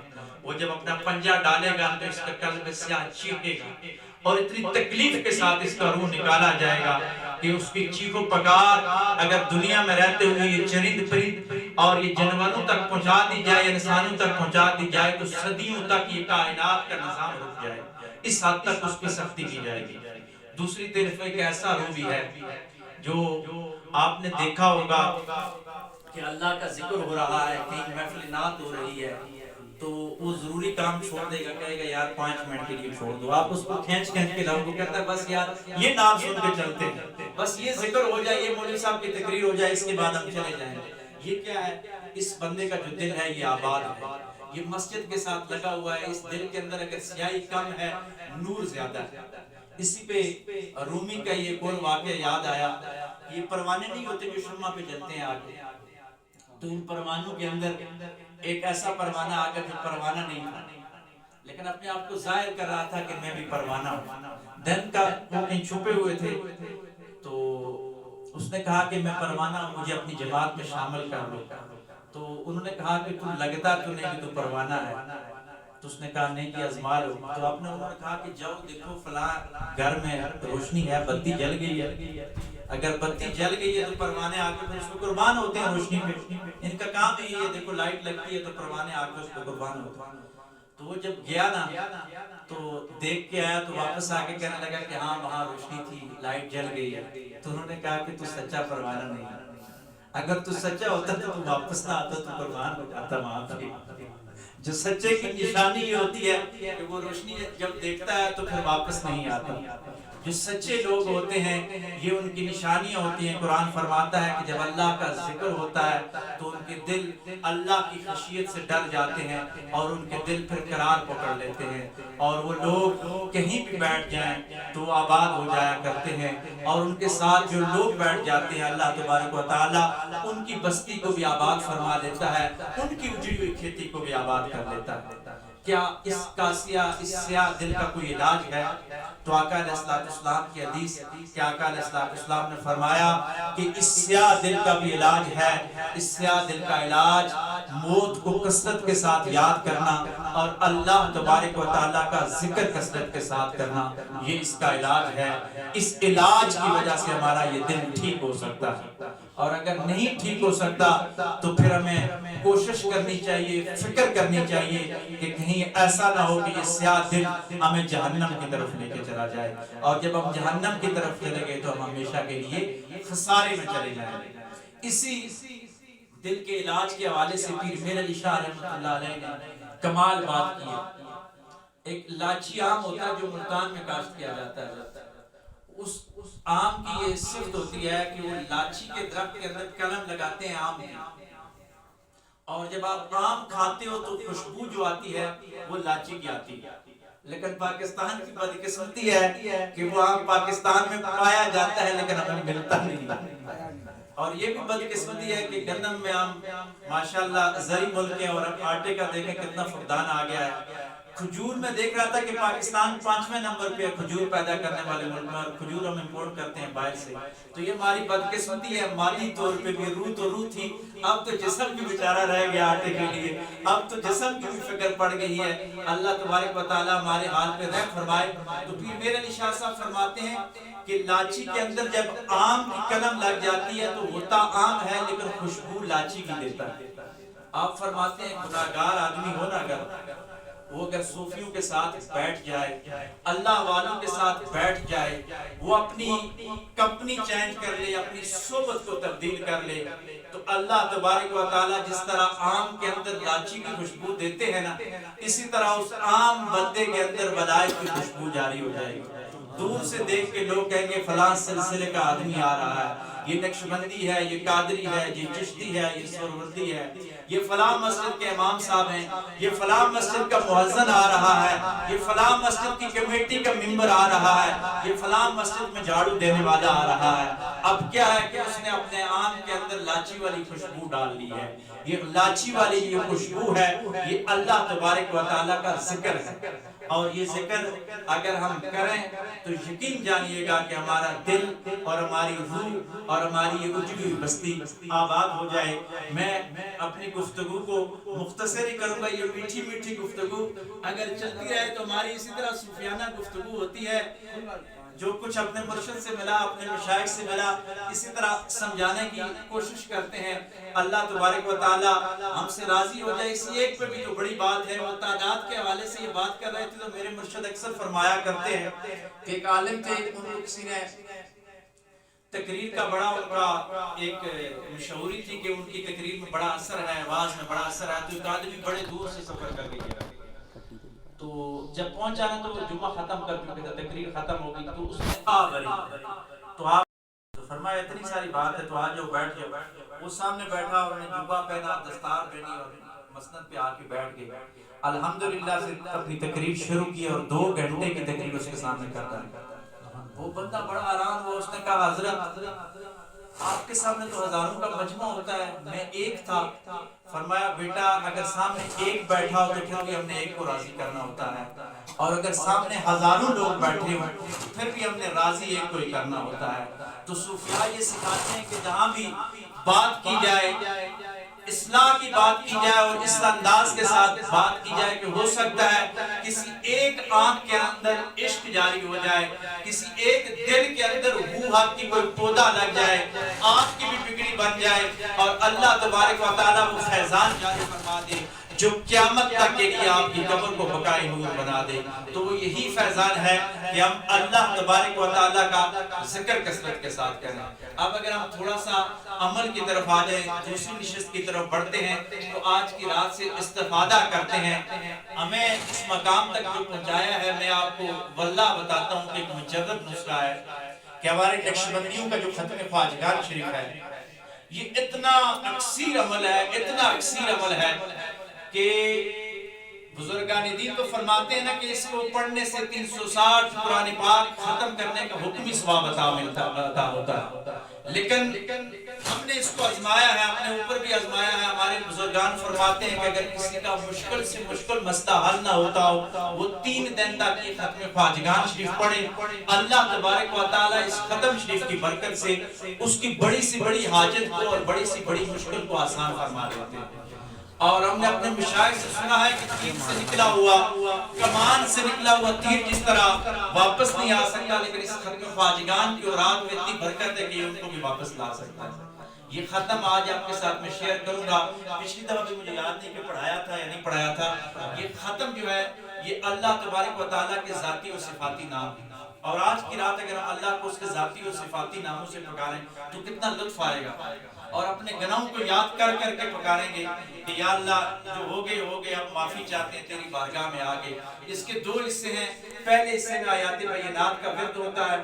وہ جب اپنا پنجہ ڈالے گا تو اس کا قلب سیاہ چیخے گا اور اتنی تکلیف کے ساتھ اس کا روح نکالا جائے گا کہ اس کی چیخ و پکار اگر دنیا میں رہتے ہوئے یہ چرند پرند اور یہ جانوروں تک پہنچا دی جائے، انسانوں تک پہنچا دی جائے تو صدیوں تک یہ کائنات کا نظام رک جائے، اس حد تک اس پہ سختی کی جائے گی۔ دوسری طرف ایک ایسا روح بھی ہے جو آپ نے دیکھا ہوگا کہ اللہ کا ذکر ہو رہا ہے، کہیں محفل نعت ہو رہی ہے تو وہ ضروری کام چھوڑ دے گا، کہے گا یار 5 منٹ کے لیے چھوڑ دو۔ آپ اس کو کھینچ کے لاؤ، وہ کہتا ہے بس یار یہ نعت سن کے چلتے ہیں، بس یہ ذکر ہو جائے، یہ مولوی صاحب کی تقریر ہو جائے، اس کے بعد ہم چلے جائیں۔ یہ کیا ہے؟ اس بندے کا جو دل ہے یہ آباد ہے، یہ مسجد کے ساتھ لگا ہوا ہے، اس دل کے اندر اگر سیاہی کم ہے نور زیادہ ہے۔ اسی پہ رومی کا یہ ایک اور واقعہ یاد آیا، یہ پروانے نہیں ہوتے جو شمع پہ جلتے ہیں آگے، تو ان پروانوں کے اندر ایک ایسا پروانہ آگا جو پروانہ نہیں تھا لیکن اپنے آپ کو ظاہر کر رہا تھا کہ میں بھی پروانہ ہوں۔ دن کا وہ کہیں چھپے ہوئے تھے تو اس نے کہا کہ میں پروانہ ہوں، مجھے اپنی جماعت میں شامل کر لو۔ تو انہوں نے کہا کہ تم لگتا تو نہیں کہ تو پروانہ ہے، تو اس نے کہا نہیں کہ آزما لو۔ تو انہوں نے کہا کہ جاؤ دیکھو فلاں گھر میں روشنی ہے، بتی جل گئی ہے، اگر بتی جل گئی ہے تو پروانے آ کے اس کو قربان ہوتے ہیں روشنی پہ، ان کا کام ہی ہے، دیکھو لائٹ لگتی ہے تو پروانے آ کے اس کو قربان ہوتے ہیں۔ تو وہ جب گیا نا تو دیکھ کے آیا تو واپس آ کے کہنے لگا کہ ہاں وہاں روشنی تھی، لائٹ جل گئی ہے۔ تو انہوں نے کہا کہ تو سچا پروانہ نہیں ہے، اگر تو سچا ہوتا تو واپس نہ آتا تو قربان ہو جاتا وہاں پہ۔ جو سچے کی نشانی یہ ہوتی ہے کہ وہ روشنی جب دیکھتا ہے تو پھر واپس نہیں آتا۔ جو سچے لوگ ہوتے ہیں یہ ان کی نشانیاں ہوتی ہیں۔ قرآن فرماتا ہے کہ جب اللہ کا ذکر ہوتا ہے تو ان کے دل اللہ کی خشیت سے ڈر جاتے ہیں اور ان کے دل پھر قرار پکڑ لیتے ہیں، اور وہ لوگ کہیں بھی بیٹھ جائیں تو وہ آباد ہو جایا کرتے ہیں، اور ان کے ساتھ جو لوگ بیٹھ جاتے ہیں اللہ تبارک و تعالیٰ ان کی بستی کو بھی آباد فرما دیتا ہے، ان کی اجڑی ہوئی کھیتی کو بھی آباد کر لیتا ہے۔ کیا اس سیاہ دل کا کوئی علاج ہے؟ تو آقا علیہ السلام کی حدیث کہ آقا علیہ السلام نے فرمایا کہ اس سیاہ دل کا بھی علاج ہے۔ اس سیاہ دل کا علاج موت کو کثرت کے ساتھ یاد کرنا اور اللہ تبارک و تعالیٰ کا ذکر کثرت کے ساتھ کرنا، یہ اس کا علاج ہے۔ اس علاج کی وجہ سے ہمارا یہ دل ٹھیک ہو سکتا ہے، اور اگر نہیں ٹھیک ہو سکتا تو پھر ہمیں کوشش کرنی چاہیے، فکر کرنی چاہیے کہ کہیں ایسا نہ ہو کہ یہ سیاہ دل ہمیں جہنم کی طرف لے کے چلا جائے، اور جب ہم جہنم کی طرف چلے گئے تو ہم ہمیشہ کے لیے خسارے میں چلے جائیں۔ اسی دل کے علاج کے حوالے سے پیر میر علی شاہ رحمۃ اللہ علیہ نے کمال بات کی ہے۔ ایک لاچی آم ہوتا ہے جو ملتان میں کاشت کیا جاتا ہے، اس آم کی یہ صفت ہوتی ہے کہ وہ لاچی کے درخت کے اندر کلم لگاتے ہیں آم کی، اور جب آپ آم کھاتے ہو تو خوشبو جو آتی ہے وہ لاچی کی آتی ہے۔ لیکن پاکستان کی بدقسمتی ہے کہ وہ آم پاکستان میں پایا جاتا ہے لیکن ہمیں ملتا نہیں، اور یہ بھی بدقسمتی ہے کہ گندم میں آم ماشاءاللہ زرعی ملک ہے، اور اب آٹے کا دیکھیں کتنا فقدان آ گیا ہے۔ کھجور میں دیکھ رہا تھا کہ پاکستان 5ویں نمبر پہ کھجور پیدا کرنے والے ملک میں، اور کھجور ہم امپورٹ کرتے ہیں باہر سے، تو یہ ہماری بدقسمتی ہے۔ مادی طور پہ بھی روح تو روح تھی، اب تو جسم بھی بیچارہ رہ گیا آٹے کے لیے، اب تو جسم کی بھی فکر پڑ گئی ہے۔ اللہ تبارک و تعالیٰ ہمارے حال پہ رحم فرمائے۔ تو پیر میر علی شاہ صاحب فرماتے ہیں کہ لاچی کے اندر جب آم کی کلم لگ جاتی ہے تو ہوتا آم ہے لیکن خوشبو لاچی کی دیتا ہے۔ آپ فرماتے ہیں گناہگار آدمی ہو نا اگر وہ اگر صوفیوں کے ساتھ بیٹھ جائے، اللہ والوں کے ساتھ بیٹھ جائے، وہ اپنی کمپنی چینج کر لے، اپنی صحبت کو تبدیل کر لے، تو اللہ تبارک و تعالیٰ جس طرح آم کے اندر لاچی کی خوشبو دیتے ہیں نا، اسی طرح اس عام بندے کے اندر ولایت کی خوشبو جاری ہو جائے گی۔ دور سے دیکھ کے لوگ کہیں گے فلاں سلسلے کا آدمی آ رہا ہے، یہ نقشبندی ہے، یہ قادری ہے، یہ چشتی ہے، یہ سہروردی ہے، یہ فلاں مسجد کے امام صاحب ہیں، یہ فلاں مسجد کا مؤذن آ رہا ہے، یہ فلاں مسجد کی کمیٹی کا ممبر آ رہا ہے، یہ فلاں مسجد میں جھاڑو دینے والا آ رہا ہے۔ اب کیا ہے کہ اس نے اپنے آم کے اندر لاچی والی خوشبو ڈال لی ہے۔ یہ لاچی والی یہ خوشبو ہے، یہ اللہ تبارک و تعالیٰ کا ذکر ہے، اور یہ ذکر اگر ہم کریں تو یقین جانیے گا کہ ہمارا دل اور ہماری روح اور ہماری یہ اجڑی ہوئی بستی آباد ہو جائے۔ میں اپنی گفتگو کو مختصر ہی کروں گا، یہ میٹھی میٹھی گفتگو اگر چلتی رہے تو ہماری اسی طرح صوفیانہ گفتگو ہوتی ہے، جو کچھ اپنے مرشد سے ملا، اپنے مشائخ سے ملا، اسی طرح سمجھانے کی کوشش کرتے ہیں۔ اللہ تبارک و تعالیٰ ہم سے راضی ہو جائے۔ اسی ایک پہ بھی جو بڑی بات ہے، وہ تعداد کے حوالے سے یہ بات کر رہے تھے تو میرے مرشد اکثر فرمایا کرتے ہیں کہ ایک عالم تھے، ان کو کسی نے تقریر کا بڑا ان کا ایک مشہوری تھی کہ ان کی تقریر میں بڑا اثر ہے، آواز میں بڑا اثر ہے، تو ایک آدمی بڑے دور سے سفر کر گئی، تو جب پہنچا نا تو وہ جمعہ ختم کر چکے تھے، تقریر ختم ہو گئی، تو اس نے آ بری تو آپ فرمایا اتنی ساری بات ہے تو آ جاؤ بیٹھ جاؤ۔ وہ سامنے بیٹھا، اور نے جبہ پہنا، دستار پہنی، اور مسند پہ آ کے بیٹھ گئے۔ الحمدللہ سے اپنی تقریر شروع کی، اور 2 گھنٹے کی تقریر اس کے سامنے کرتا ہے۔ وہ بندہ بڑا حیران ہوا، اس نے کہا حضرت آپ کے سامنے تو ہزاروں کا مجمع ہوتا ہے، میں ایک تھا۔ فرمایا بیٹا اگر سامنے ایک بیٹھا ہو تو پھر بھی ہم نے ایک کو راضی کرنا ہوتا ہے، اور اگر سامنے ہزاروں لوگ بیٹھے ہوں پھر بھی ہم نے راضی ایک کو ہی کرنا ہوتا ہے۔ تو صوفیاء یہ سکھاتے ہیں کہ جہاں بھی بات کی جائے، اصلاح کی بات کی جائے، اور اس انداز کے ساتھ بات کی جائے کہ ہو سکتا ہے کسی ایک آنکھ کے اندر عشق جاری ہو جائے، کسی ایک دل کے اندر وہ حق کی کوئی پودا لگ جائے، آنکھ کی بھی بگڑی بن جائے، اور اللہ تبارک و تعالیٰ وہ فیضان جاری فرما دے۔ جو قیامت تک کے لیے آپ کی قبر کو بقائے نور بنا دے۔ تو وہ یہی فیضان ہے کہ ہم اللہ تبارک و تعالیٰ کا ذکر کثرت کے ساتھ کریں۔ اب اگر ہم تھوڑا سا عمل کی طرف آ جائیں، دوسری نشست کی طرف بڑھتے ہیں، تو آج کی رات سے استفادہ کرتے ہیں۔ ہمیں اس مقام تک جو پہنچایا ہے، میں آپ کو واللہ بتاتا ہوں کہ ایک مجرب نسخہ ہے کہ ہمارے نقشبندیوں کا جو ختم خواجگان شریف ہے، یہ اتنا اکثیر عمل ہے، اتنا اکثیر عمل ہے کہ بزرگان دین تو فرماتے ہیں نا کہ اس کو پڑھنے سے 360 قرآن پاک ختم کرنے کا حکمی ثواب عطا ہوتا ہے۔ لیکن ہم نے اس کو آزمایا ہے، اپنے اوپر بھی آزمایا ہے۔ ہمارے بزرگان فرماتے ہیں کہ اگر کسی کا مشکل سے مشکل مسئلہ حل نہ ہوتا ہو، وہ 3 دن تک یہ ختم خواجگان شریف پڑھے، اللہ تبارک و تعالیٰ اس ختم شریف کی برکت سے اس کی بڑی سی بڑی حاجت کو اور بڑی سی بڑی مشکل کو آسان فرما دیتے ہیں۔ اور ہم نے اپنے مشائخ سے سنا ہے کہ تیر سے نکلا ہوا، کمان سے نکلا ہوا تیر جس طرح واپس نہیں آ سکتا، لیکن اس ختم خواجگان کی اوراد میں اتنی برکت ہے کہ یہ ان کو بھی واپس لا سکتا ہے۔ یہ ختم آج آپ کے ساتھ میں شیئر کروں گا۔ پچھلی دفعہ بھی مجھے یاد نہیں کہ پڑھایا تھا یا نہیں پڑھایا تھا۔ یہ ختم جو ہے یہ اللہ تبارک و تعالیٰ کے ذاتی و صفاتی نام ہے، اور آج کی رات اگر ہم اللہ کو اس کے ذاتی و صفاتی ناموں سے پکاریں تو کتنا لطف آئے گا، اور اپنے گناہوں کو یاد کر کر کے پکاریں گے کہ یا اللہ جو ہو گئے اب معافی چاہتے ہیں تیری بارگاہ میں آگے۔ اس کے 2 حصے ہیں، پہلے حصے میں آیات بینات کا ورد ہوتا ہے،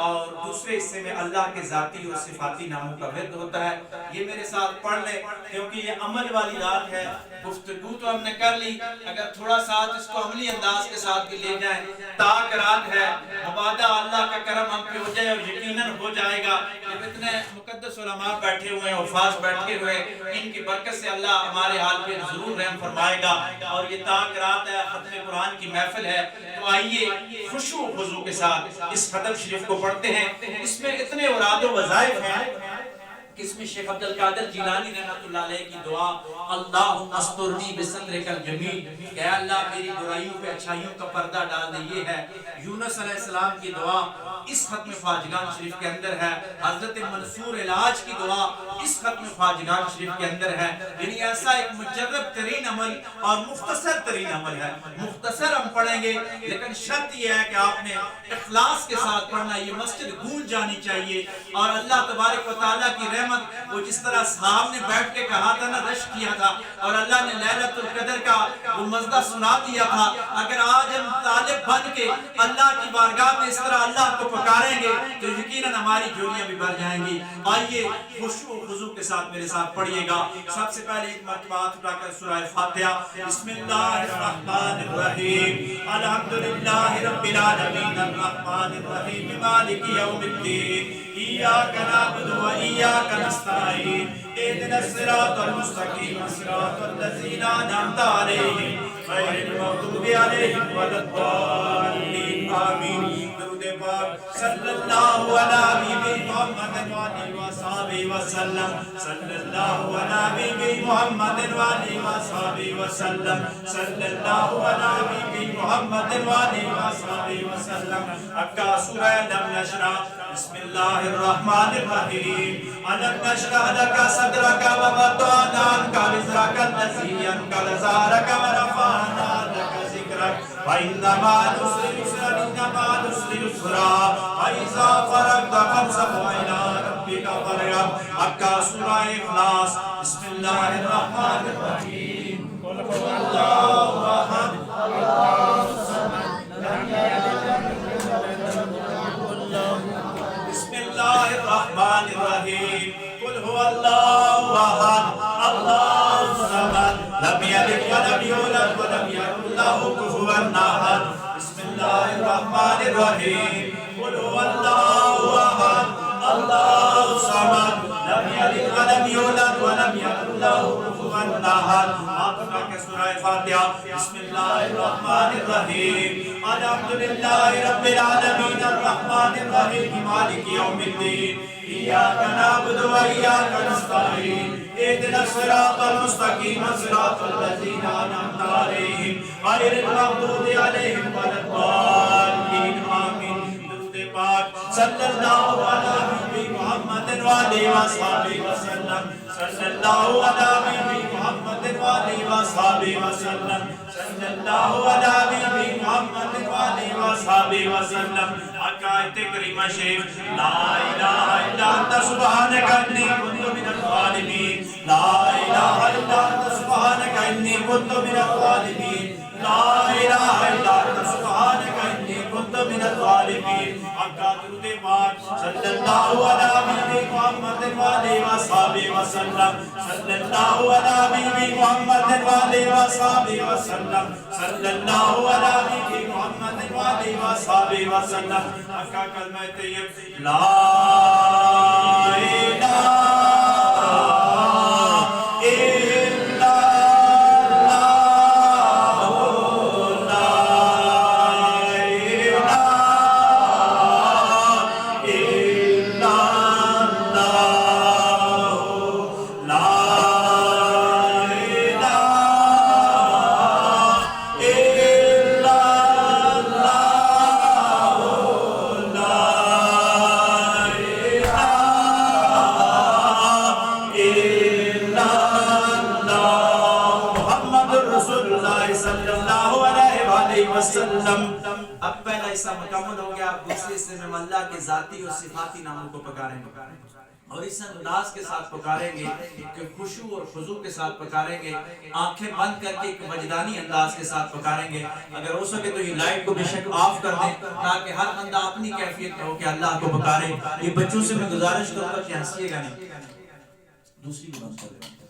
اور دوسرے حصے میں اللہ کے ذاتی اور صفاتی ناموں کا ورد ہوتا ہے۔ یہ میرے ساتھ پڑھ لیں کیونکہ یہ عمل والی رات ہے۔ گفتگو تو ہم نے کر لی، اگر تھوڑا ساتھ اس کو عملی انداز کے ساتھ بھی لے جائیں، تاک رات ہے، مبادہ اللہ کا کرم ہم پہ ہو جائے، اور یقیناً ہو جائے گا۔ جب اتنے مقدس علماء بیٹھے ہوئے ہیں، حفاظ بیٹھے ہوئے، ان کی برکت سے اللہ ہمارے حال پہ ضرور رحم فرمائے گا۔ اور یہ تاک رات ہے، ختم قرآن کی محفل ہے، تو آئیے خشوع و خضوع کے ساتھ اس ختم شریف کو پڑھتے ہیں۔ اس میں اتنے اوراد و وظائف ہیں کہ اس میں شیخ عبدالقادر جیلانی رحمۃ اللہ علیہ کی دعا اللہم استرنی بسترک الجمیل، کہ اللہ میری برائیوں پہ اچھائیوں کا پردہ ڈال دے، یہ ہے۔ یونس علیہ السلام کی دعا اس ختم خواجگان شریف کے اندر ہے۔ حضرت منصور علاج کی دعا اس ختم خواجگان شریف کے اندر ہے۔ یعنی ایسا ایک مجرب ترین عمل اور مختصر ترین عمل ہے۔ مختصر ہم پڑھیں گے، لیکن شرط یہ ہے کہ آپ نے اخلاص کے ساتھ پڑھنا، یہ مسجد گونج جانی چاہیے، اور اللہ تبارک و تعالیٰ کی رحمت، وہ جس طرح صحاب نے بیٹھ کے کہا تھا نا، رشک کیا تھا، اور اللہ نے لیلۃ القدر کا وہ مزدہ سنا دیا تھا۔ اگر آج ہم طالب بن کے اللہ کی بارگاہ میں اس طرح اللہ کو پکاریں گے تو یقیناً ہماری جوڑیاں بھی بھر جائیں گی۔ آئیے خشوع و خضوع کے ساتھ میرے ساتھ پڑھیے گا۔ سب سے پہلے ایک مرتبہ ہاتھ اٹھا کر سورہ فاتحہ، بسم اللہ الرحمن الرحیم، الحمدللہ رب العالمین، الرحمن الرحیم، مالک یوم الدین، ایاک نعبد و ایاک نستعین، اهدنا الصراط المستقیم، صراط الذین انعمت علیہم غیر المغضوب علیہم ولا الضالین، آمین۔ درود پاک صلی اللہ علیہ محمد وآلہ وصحبہ وسلم، صلی اللہ علیہ محمد وآلہ وصحبہ وسلم، صلی اللہ علیہ محمد وآلہ وصحبہ وسلم۔ اکا سورہ لم نشرح، بسم اللہ الرحمن الرحیم، الم نشرح لک صدرک ووضعنا عنک وزرک الذی انقض ظہرک ورفعنا لک ذکرک، فإن مع العسر یسرا، إن مع العسر یسرا، فإذا فرغت فانصب وإلى ربک فارغب۔ اکا سورہ اخلاص، بسم اللہ الرحمن الرحیم، قل هو اللہ احد، اللہ الصمد، لم یلد ولم یولد، بسم اللہ الرحمن الرحیم، قل هو اللہ احد، اللہ الصمد، لم یلد ولم یولد ولم یکن له کفوا احد۔ بسم اللہ الرحمن الرحیم، قل هو اللہ احد، اللہ الصمد، لم یلد ولم یولد ولم یکن له کفوا احد۔ آپ اٹھا کے سورہ فاتحہ، بسم اللہ الرحمن الرحیم، الحمدللہ رب العالمین، الرحمن الرحیم، مالک یوم الدین، ایاک نعبد و ایاک نستعین، اهدنا الصراط المستقیم، صراط الذین انعمت علیہم غیر المغضوب علیہم ولا الضالین، آمین۔ درود پاک صلی اللہ علیہ محمد وآلہ وصحبہ وسلم، صلی اللہ علیہ محمد وآلہ وصحبہ وسلم صلی اللہ علی نبی محمد وآلہ وصحبہ وسلم حقائق کریمہ شریف لا الہ الا انت سبحانک انی کنت من الظالمین لا الہ الا انت سبحانک انی کنت من الظالمین لا الہ الا انت سبحانک انی کنت من الظالمین حقا درود پاک صلی اللہ علی نبی محمد وآلہ وصحبہ وسلم صلی اللہ علی نبی محمد وآلہ وصحبہ وسلم صلی اللہ علی نبی محمد وآلہ وصحبہ وسلم حقا کلمہ طیب لا الہ الا وسلم. اب پہلا حصہ مکمل ہو گیا. دوسرے حصے میں اللہ کے ذاتی اور صفاتی ناموں کو پکاریں گے اور اس انداز کے ساتھ پکاریں گے کہ خشوع اور خضوع کے ساتھ پکاریں گے, آنکھیں بند کر کے ایک وجدانی انداز کے ساتھ پکاریں گے. اگر ہو سکے تو یہ لائٹ کو بے شک آف کر دیں تاکہ ہر بندہ اپنی کیفیت میں ہو کہ اللہ کو پکارے. یہ بچوں سے میں گزارش کروں گا کہ ہنسیے گا نہیں. دوسری بات کر رہے ہیں